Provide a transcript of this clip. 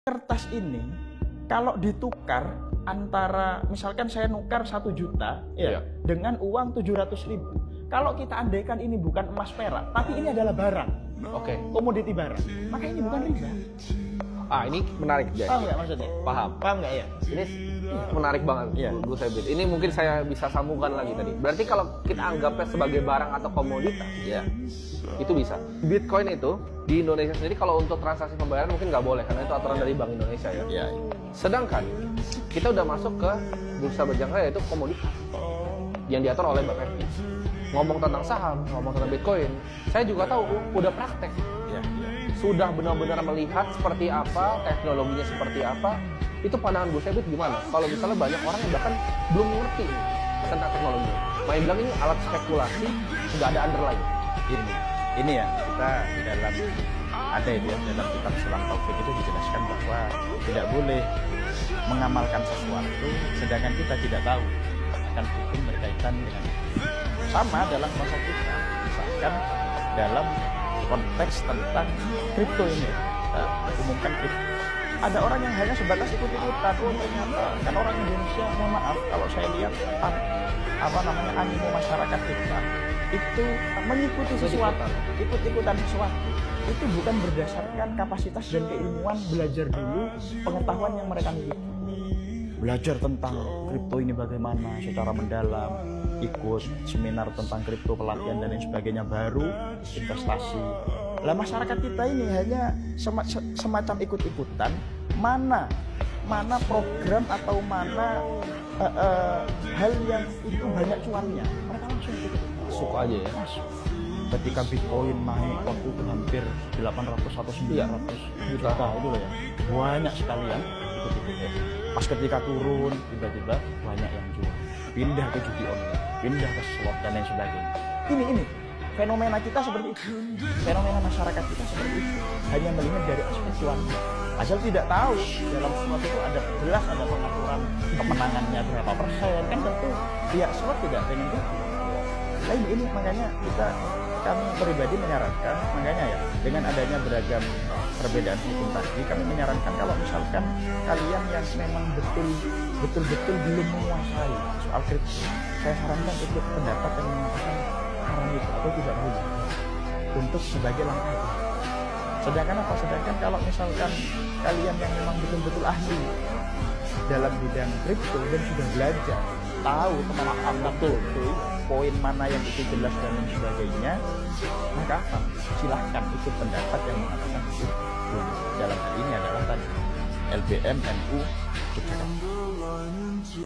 Kertas ini kalau ditukar antara misalkan saya nukar 1 juta ya, dengan uang 700.000. Kalau kita andaikan ini bukan emas perak, tapi ini adalah barang, komoditi barang, maka ini bukan riba. Ini menarik, Jay. Paham nggak maksudnya? Paham nggak ya? Ini menarik banget, Bu Sabit. Ini mungkin saya bisa sambungkan lagi tadi. Berarti kalau kita anggapnya sebagai barang atau komoditas, itu bisa. Bitcoin itu di Indonesia sendiri kalau untuk transaksi pembayaran mungkin nggak boleh karena itu aturan dari Bank Indonesia ya. Sedangkan kita udah masuk ke bursa berjangka yaitu komoditas yang diatur oleh Bapepti. Ngomong tentang saham, ngomong tentang Bitcoin, saya juga tahu udah praktek. Sudah benar-benar melihat seperti apa, teknologinya seperti apa. Itu pandangan Bu Sabit gimana? Kalau misalnya banyak orang yang bahkan belum ngerti tentang teknologi. Main bilang ini alat spekulasi, nggak ada underlying. Ini ya, kita di dalam ada itu ya, dalam kitab Sulam Taufik itu dijelaskan bahwa tidak boleh mengamalkan sesuatu sedangkan kita tidak tahu akan hukum berkaitan dengan sama dalam masa kita. Misalkan dalam konteks tentang kripto ini, kita umumkan kripto. Ada orang yang hanya sebatas ikut-ikutan, ternyata kan orang Indonesia, mohon maaf kalau saya lihat animo masyarakat kita itu mengikuti sesuatu, ikut-ikutan sesuatu. Itu bukan berdasarkan kapasitas dan keilmuan belajar dulu pengetahuan yang mereka miliki. Belajar tentang kripto ini bagaimana secara mendalam, ikut seminar tentang kripto, pelatihan dan lain sebagainya, baru investasi. Lah masyarakat kita ini hanya semacam ikut-ikutan, mana program atau mana hal yang itu banyak cuannya, mereka langsung ikut. Masuk aja ya. Masuk. Ketika Bitcoin naik waktu itu hampir 800 atau 900 juta itu loh ya, banyak sekali yang ikut-ikut. Pas ketika turun, tiba-tiba banyak yang jual, pindah ke judi online, pindah ke slot dan lain sebagainya. Ini fenomena kita seperti itu, fenomena masyarakat kita seperti itu, hanya melihat dari aspek cuannya. Asal tidak tahu dalam slot itu ada jelas ada pengaturan kemenangannya berapa persen, kan tentu pihak slot tidak pengen itu. Nah ini makanya kami pribadi menyarankan, makanya ya dengan adanya beragam perbedaan hukum tadi, kami menyarankan kalau misalkan kalian yang memang betul-betul belum menguasai soal kripto, saya sarankan ikut pendapat yang mengatakan haram itu atau tidak boleh untuk sebagai langkah itu. Sedangkan kalau misalkan kalian yang memang betul-betul ahli dalam bidang kripto dan sudah belajar, tahu kemana betul poin mana yang itu jelas dan lain sebagainya, maka silahkan ikut pendapat yang mengatakan itu. Dalam hal ini adalah tadi LBM NU Yogyakarta.